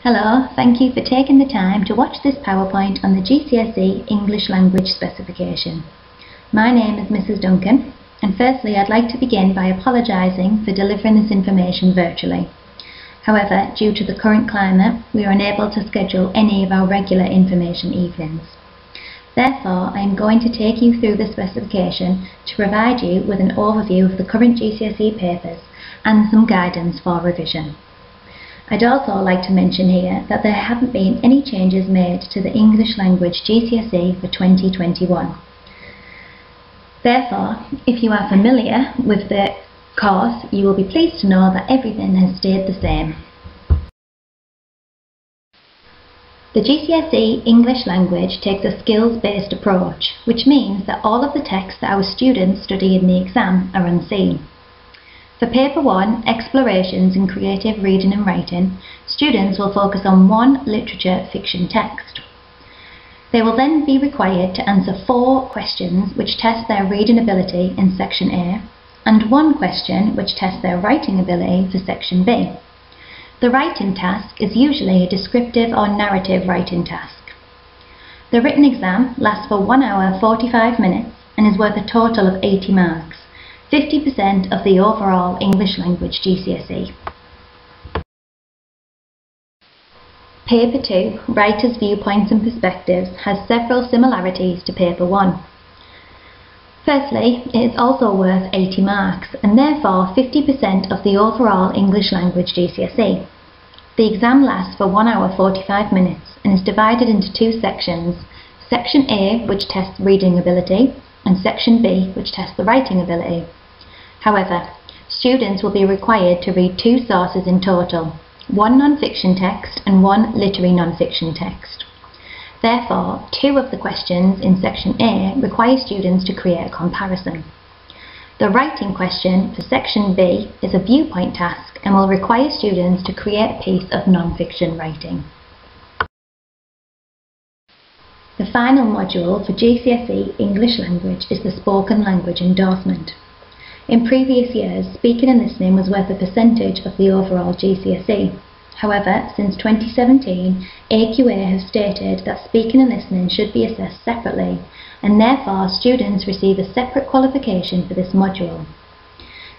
Hello, thank you for taking the time to watch this PowerPoint on the GCSE English Language Specification. My name is Mrs Duncan, and firstly I'd like to begin by apologising for delivering this information virtually. However, due to the current climate, we are unable to schedule any of our regular information evenings. Therefore, I am going to take you through the specification to provide you with an overview of the current GCSE papers and some guidance for revision. I'd also like to mention here that there haven't been any changes made to the English Language GCSE for 2021. Therefore, if you are familiar with the course, you will be pleased to know that everything has stayed the same. The GCSE English Language takes a skills-based approach, which means that all of the texts that our students study in the exam are unseen. For Paper 1, Explorations in Creative Reading and Writing, students will focus on one literature fiction text. They will then be required to answer 4 questions which test their reading ability in Section A, and 1 question which tests their writing ability for Section B. The writing task is usually a descriptive or narrative writing task. The written exam lasts for 1 hour 45 minutes and is worth a total of 80 marks. 50% of the overall English Language GCSE. Paper 2, Writers' Viewpoints and Perspectives, has several similarities to Paper 1. Firstly, it is also worth 80 marks and therefore 50% of the overall English Language GCSE. The exam lasts for 1 hour 45 minutes and is divided into 2 sections, Section A, which tests reading ability, and Section B, which tests the writing ability. However, students will be required to read 2 sources in total, 1 non-fiction text and 1 literary non-fiction text. Therefore, 2 of the questions in Section A require students to create a comparison. The writing question for Section B is a viewpoint task and will require students to create a piece of non-fiction writing. The final module for GCSE English Language is the Spoken Language Endorsement. In previous years, speaking and listening was worth a percentage of the overall GCSE. However, since 2017, AQA have stated that speaking and listening should be assessed separately, and therefore students receive a separate qualification for this module.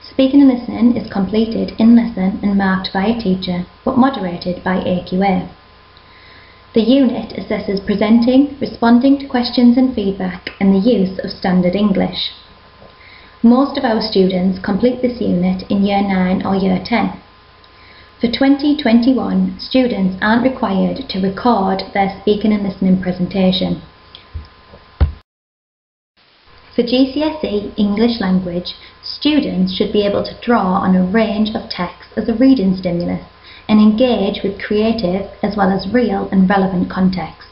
Speaking and listening is completed in lesson and marked by a teacher, but moderated by AQA. The unit assesses presenting, responding to questions and feedback, and the use of standard English. Most of our students complete this unit in Year 9 or Year 10. For 2021, students aren't required to record their speaking and listening presentation. For GCSE English Language, students should be able to draw on a range of texts as a reading stimulus and engage with creative as well as real and relevant context.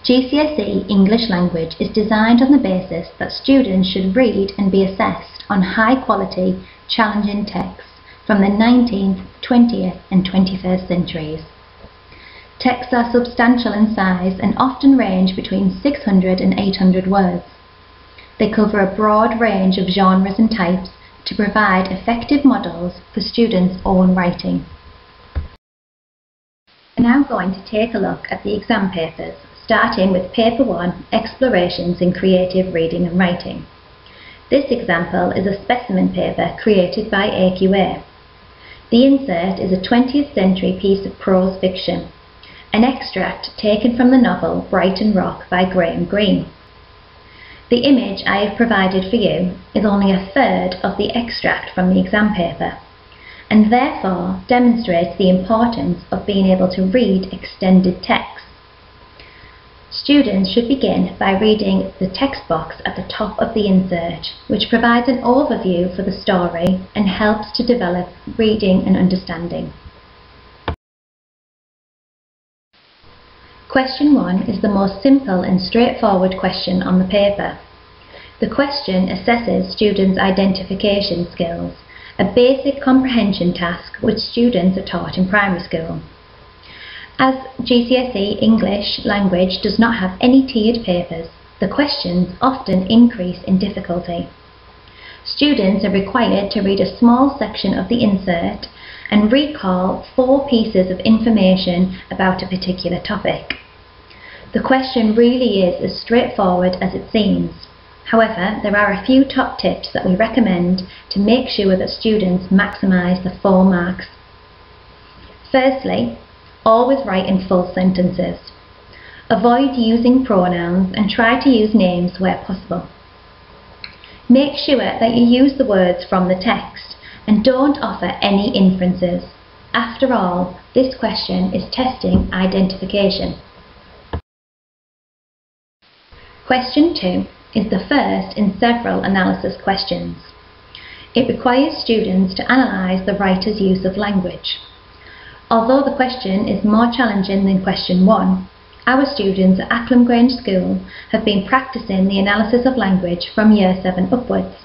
GCSE English Language is designed on the basis that students should read and be assessed on high-quality, challenging texts from the 19th, 20th and 21st centuries. Texts are substantial in size and often range between 600 and 800 words. They cover a broad range of genres and types to provide effective models for students' own writing. We're now going to take a look at the exam papers, starting with Paper 1, Explorations in Creative Reading and Writing. This example is a specimen paper created by AQA. The insert is a 20th century piece of prose fiction, an extract taken from the novel Brighton Rock by Graham Greene. The image I have provided for you is only a third of the extract from the exam paper, and therefore demonstrates the importance of being able to read extended text. Students should begin by reading the text box at the top of the insert, which provides an overview for the story and helps to develop reading and understanding. Question 1 is the most simple and straightforward question on the paper. The question assesses students' identification skills, a basic comprehension task which students are taught in primary school. As GCSE English Language does not have any tiered papers, the questions often increase in difficulty. Students are required to read a small section of the insert and recall 4 pieces of information about a particular topic. The question really is as straightforward as it seems. However, there are a few top tips that we recommend to make sure that students maximise the 4 marks. Firstly, always write in full sentences. Avoid using pronouns and try to use names where possible. Make sure that you use the words from the text and don't offer any inferences. After all, this question is testing identification. Question 2 is the first in several analysis questions. It requires students to analyse the writer's use of language. Although the question is more challenging than question 1, our students at Acklam Grange School have been practising the analysis of language from Year 7 upwards.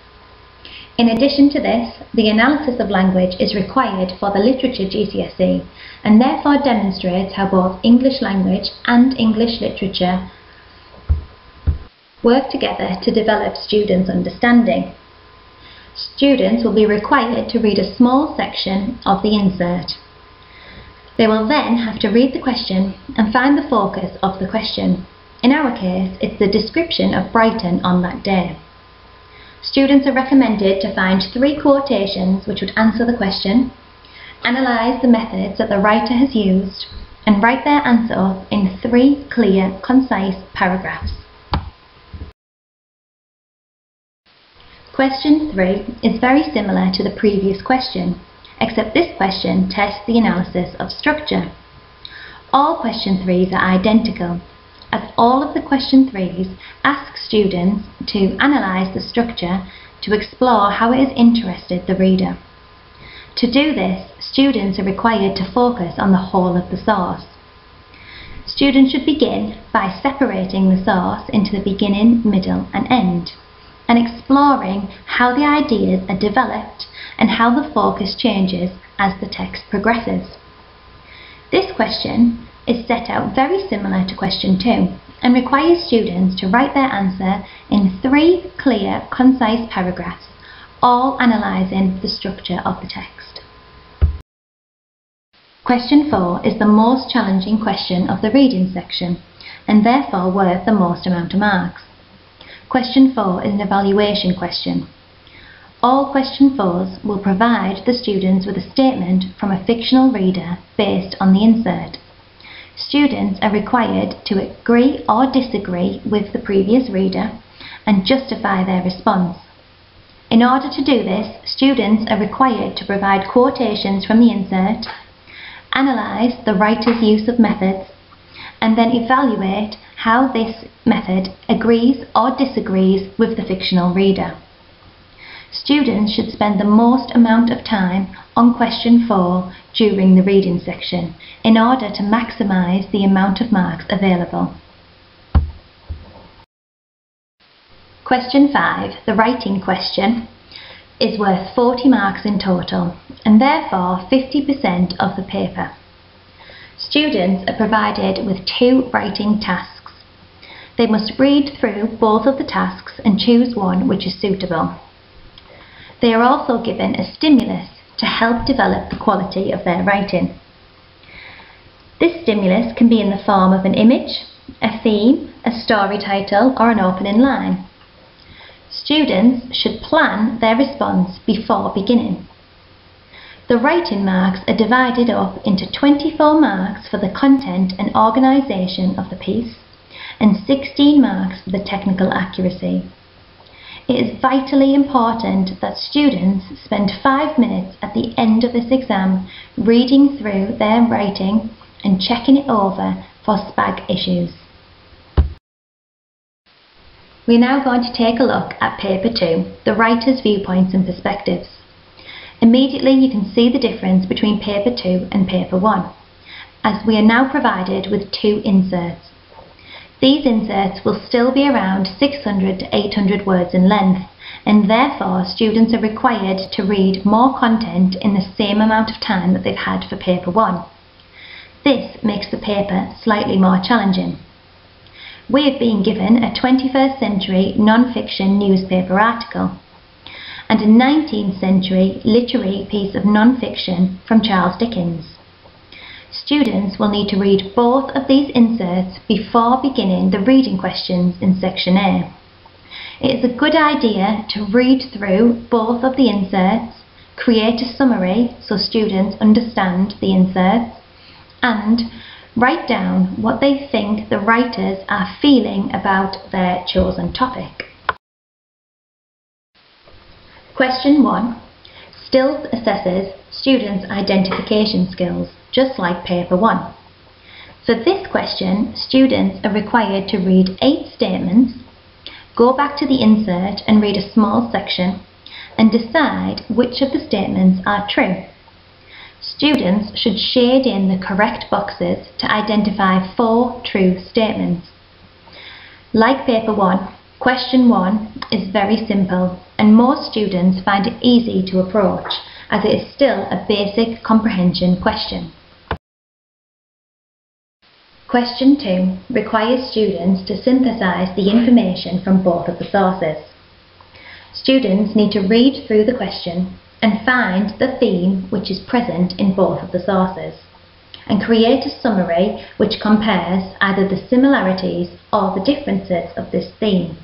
In addition to this, the analysis of language is required for the Literature GCSE and therefore demonstrates how both English language and English literature work together to develop students' understanding. Students will be required to read a small section of the insert. They will then have to read the question and find the focus of the question. In our case, it's the description of Brighton on that day. Students are recommended to find 3 quotations which would answer the question, analyse the methods that the writer has used, and write their answer up in 3 clear, concise paragraphs. Question 3 is very similar to the previous question, except this question tests the analysis of structure. All question 3s are identical, as all of the question 3s ask students to analyse the structure to explore how it has interested the reader. To do this, students are required to focus on the whole of the source. Students should begin by separating the source into the beginning, middle and end, and exploring how the ideas are developed and how the focus changes as the text progresses. This question is set out very similar to question 2 and requires students to write their answer in 3 clear, concise paragraphs, all analysing the structure of the text. Question 4 is the most challenging question of the reading section and therefore worth the most amount of marks. Question 4 is an evaluation question. All question 4s will provide the students with a statement from a fictional reader based on the insert. Students are required to agree or disagree with the previous reader and justify their response. In order to do this, students are required to provide quotations from the insert, analyse the writer's use of methods, and then evaluate how this method agrees or disagrees with the fictional reader. Students should spend the most amount of time on question 4 during the reading section in order to maximise the amount of marks available. Question 5, the writing question, is worth 40 marks in total and therefore 50% of the paper. Students are provided with 2 writing tasks. They must read through both of the tasks and choose one which is suitable. They are also given a stimulus to help develop the quality of their writing. This stimulus can be in the form of an image, a theme, a story title or an opening line. Students should plan their response before beginning. The writing marks are divided up into 24 marks for the content and organisation of the piece and 16 marks for the technical accuracy. It is vitally important that students spend 5 minutes at the end of this exam reading through their writing and checking it over for SPAG issues. We are now going to take a look at Paper 2, the writer's viewpoints and perspectives. Immediately you can see the difference between Paper 2 and Paper 1, as we are now provided with 2 inserts. These inserts will still be around 600 to 800 words in length, and therefore students are required to read more content in the same amount of time that they've had for Paper 1. This makes the paper slightly more challenging. We have been given a 21st century non-fiction newspaper article, and a 19th century literary piece of non-fiction from Charles Dickens. Students will need to read both of these inserts before beginning the reading questions in Section A. It is a good idea to read through both of the inserts, create a summary so students understand the inserts, and write down what they think the writers are feeling about their chosen topic. Question 1 still assesses students' identification skills, just like Paper 1. For this question, students are required to read 8 statements, go back to the insert and read a small section, and decide which of the statements are true. Students should shade in the correct boxes to identify 4 true statements. Like Paper 1, Question 1 is very simple, and most students find it easy to approach, as it is still a basic comprehension question. Question 2 requires students to synthesize the information from both of the sources. Students need to read through the question and find the theme which is present in both of the sources, and create a summary which compares either the similarities or the differences of this theme.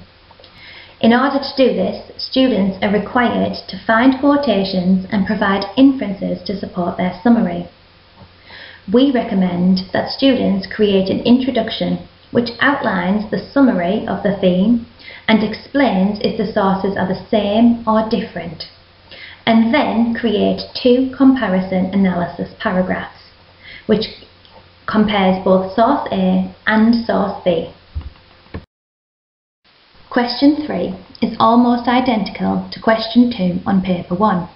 In order to do this, students are required to find quotations and provide inferences to support their summary. We recommend that students create an introduction which outlines the summary of the theme and explains if the sources are the same or different, and then create 2 comparison analysis paragraphs, which compares both source A and source B. Question 3 is almost identical to question 2 on Paper 1.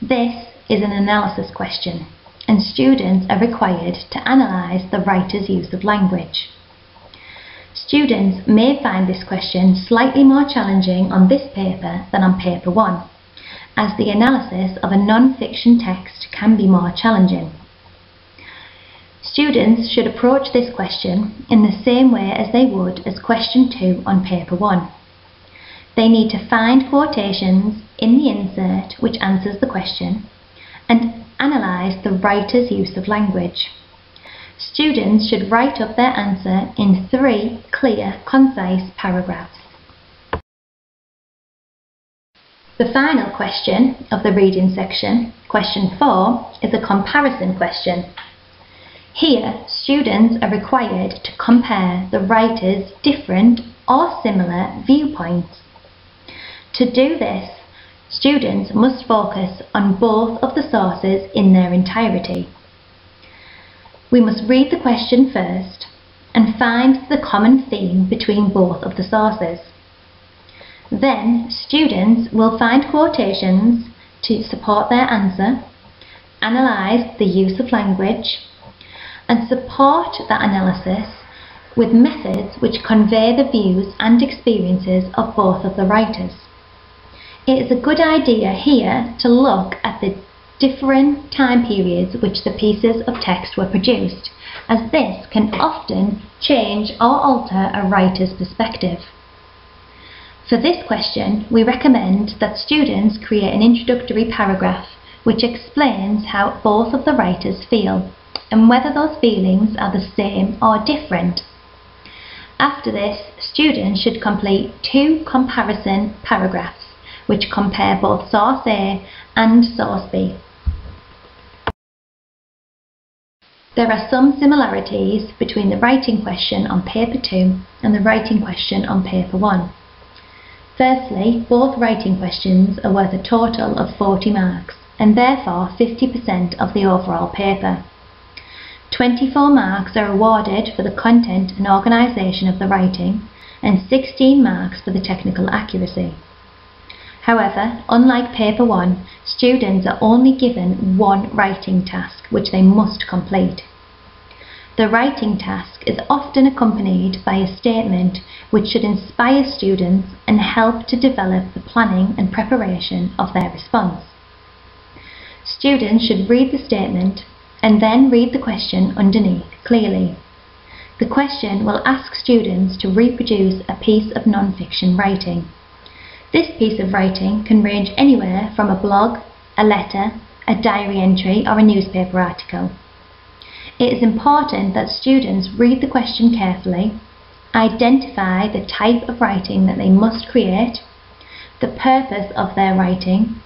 This is an analysis question, and students are required to analyse the writer's use of language. Students may find this question slightly more challenging on this paper than on Paper 1, as the analysis of a non-fiction text can be more challenging. Students should approach this question in the same way as they would as question 2 on Paper 1. They need to find quotations in the insert which answers the question and analyse the writer's use of language. Students should write up their answer in 3 clear, concise paragraphs. The final question of the reading section, question 4, is a comparison question. Here, students are required to compare the writer's different or similar viewpoints. To do this, students must focus on both of the sources in their entirety. We must read the question first and find the common theme between both of the sources. Then, students will find quotations to support their answer, analyse the use of language, and support that analysis with methods which convey the views and experiences of both of the writers. It is a good idea here to look at the different time periods which the pieces of text were produced, as this can often change or alter a writer's perspective. For this question, we recommend that students create an introductory paragraph which explains how both of the writers feel and whether those feelings are the same or different. After this, students should complete 2 comparison paragraphs which compare both source A and source B. There are some similarities between the writing question on Paper 2 and the writing question on Paper 1. Firstly, both writing questions are worth a total of 40 marks and therefore 50% of the overall paper. 24 marks are awarded for the content and organisation of the writing and 16 marks for the technical accuracy. However, unlike Paper 1, students are only given 1 writing task which they must complete. The writing task is often accompanied by a statement which should inspire students and help to develop the planning and preparation of their response. Students should read the statement and then read the question underneath clearly. The question will ask students to reproduce a piece of non-fiction writing. This piece of writing can range anywhere from a blog, a letter, a diary entry or a newspaper article. It is important that students read the question carefully, identify the type of writing that they must create, the purpose of their writing,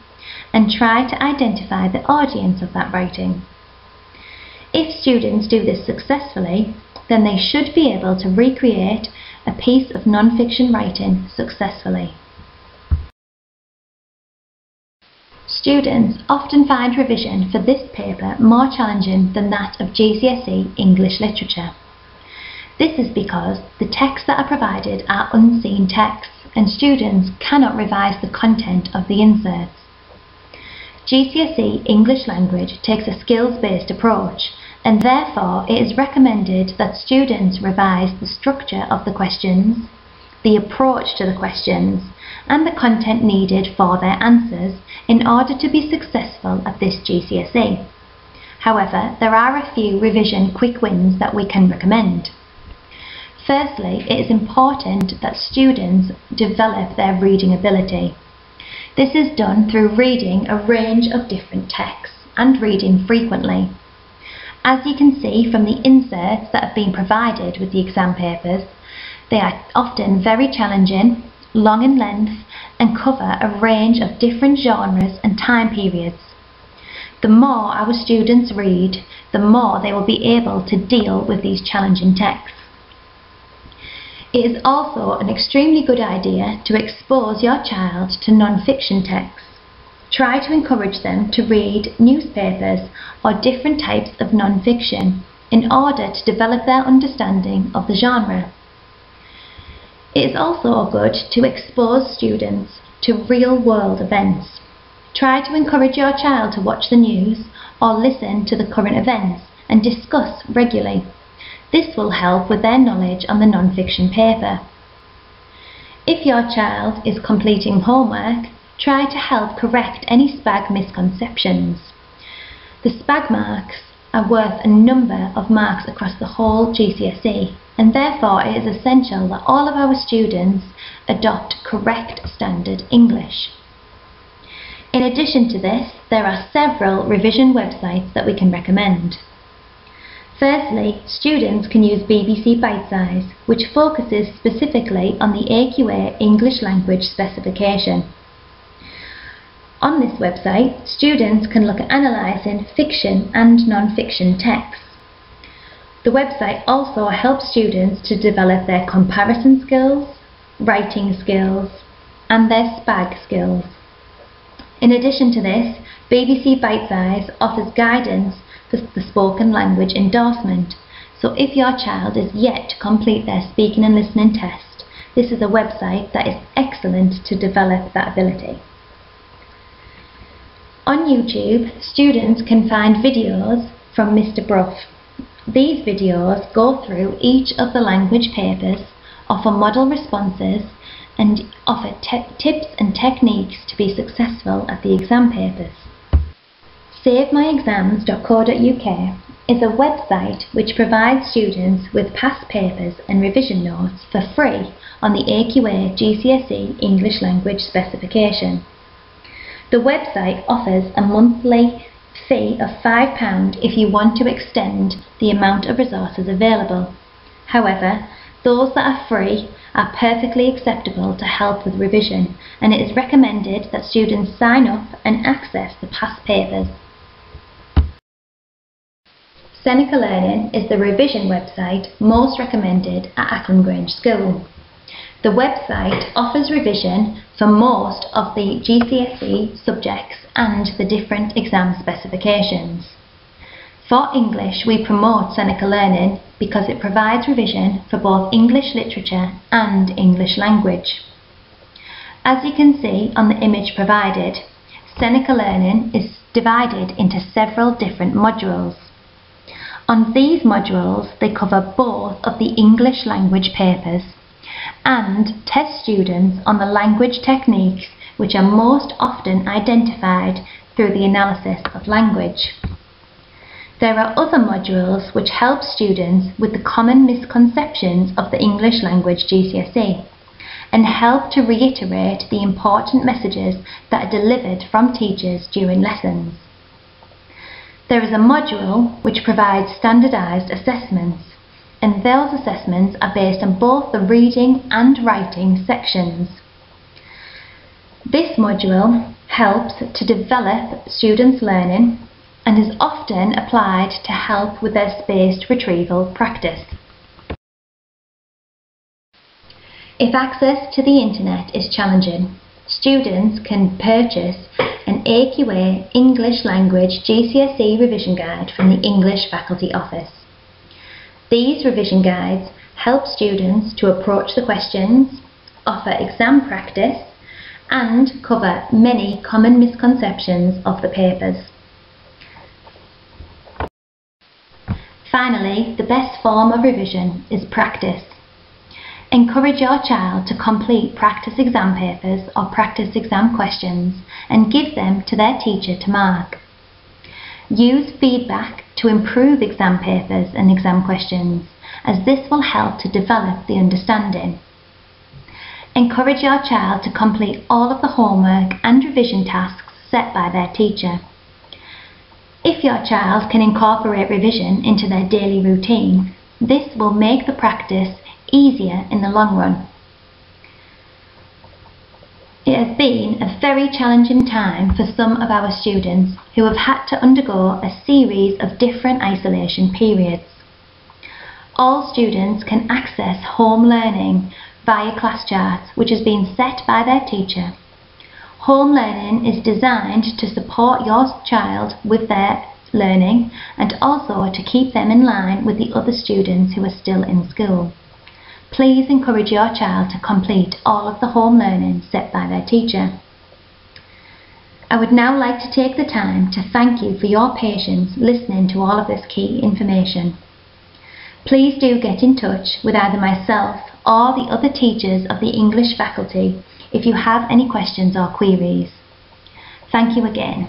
and try to identify the audience of that writing. If students do this successfully, then they should be able to recreate a piece of non-fiction writing successfully. Students often find revision for this paper more challenging than that of GCSE English Literature. This is because the texts that are provided are unseen texts and students cannot revise the content of the inserts. GCSE English Language takes a skills-based approach, and therefore it is recommended that students revise the structure of the questions, the approach to the questions, and the content needed for their answers in order to be successful at this GCSE. However, there are a few revision quick wins that we can recommend. Firstly, it is important that students develop their reading ability. This is done through reading a range of different texts and reading frequently. As you can see from the inserts that have been provided with the exam papers, they are often very challenging, long in length, and cover a range of different genres and time periods. The more our students read, the more they will be able to deal with these challenging texts. It is also an extremely good idea to expose your child to non-fiction texts. Try to encourage them to read newspapers or different types of non-fiction in order to develop their understanding of the genre. It is also good to expose students to real-world events. Try to encourage your child to watch the news or listen to the current events and discuss regularly. This will help with their knowledge on the non-fiction paper. If your child is completing homework, try to help correct any SPAG misconceptions. The SPAG marks are worth a number of marks across the whole GCSE, and therefore it is essential that all of our students adopt correct standard English. In addition to this, there are several revision websites that we can recommend. Firstly, students can use BBC Bitesize, which focuses specifically on the AQA English Language Specification. On this website, students can look at analysing fiction and non-fiction texts. The website also helps students to develop their comparison skills, writing skills, and their SPAG skills. In addition to this, BBC Bitesize offers guidance for the spoken language endorsement, so if your child is yet to complete their speaking and listening test, this is a website that is excellent to develop that ability. On YouTube, students can find videos from Mr. Bruff. These videos go through each of the language papers, offer model responses, and offer tips and techniques to be successful at the exam papers. SaveMyExams.co.uk is a website which provides students with past papers and revision notes for free on the AQA GCSE English Language Specification. The website offers a monthly fee of £5 if you want to extend the amount of resources available. However, those that are free are perfectly acceptable to help with revision, and it is recommended that students sign up and access the past papers. Seneca Learning is the revision website most recommended at Acklam Grange School. The website offers revision for most of the GCSE subjects and the different exam specifications. For English, we promote Seneca Learning because it provides revision for both English literature and English language. As you can see on the image provided, Seneca Learning is divided into several different modules. On these modules, they cover both of the English language papers and test students on the language techniques which are most often identified through the analysis of language. There are other modules which help students with the common misconceptions of the English language GCSE, and help to reiterate the important messages that are delivered from teachers during lessons. There is a module which provides standardised assessments, and those assessments are based on both the reading and writing sections. This module helps to develop students' learning and is often applied to help with their spaced retrieval practice. If access to the internet is challenging, students can purchase an AQA English Language GCSE revision guide from the English Faculty Office. These revision guides help students to approach the questions, offer exam practice, and cover many common misconceptions of the papers. Finally, the best form of revision is practice. Encourage your child to complete practice exam papers or practice exam questions and give them to their teacher to mark. Use feedback to improve exam papers and exam questions, as this will help to develop the understanding. Encourage your child to complete all of the homework and revision tasks set by their teacher. If your child can incorporate revision into their daily routine, this will make the practice easier in the long run. It has been a very challenging time for some of our students who have had to undergo a series of different isolation periods. All students can access home learning via ClassChart, which has been set by their teacher. Home learning is designed to support your child with their learning and also to keep them in line with the other students who are still in school. Please encourage your child to complete all of the home learning set by their teacher. I would now like to take the time to thank you for your patience listening to all of this key information. Please do get in touch with either myself or the other teachers of the English faculty if you have any questions or queries. Thank you again.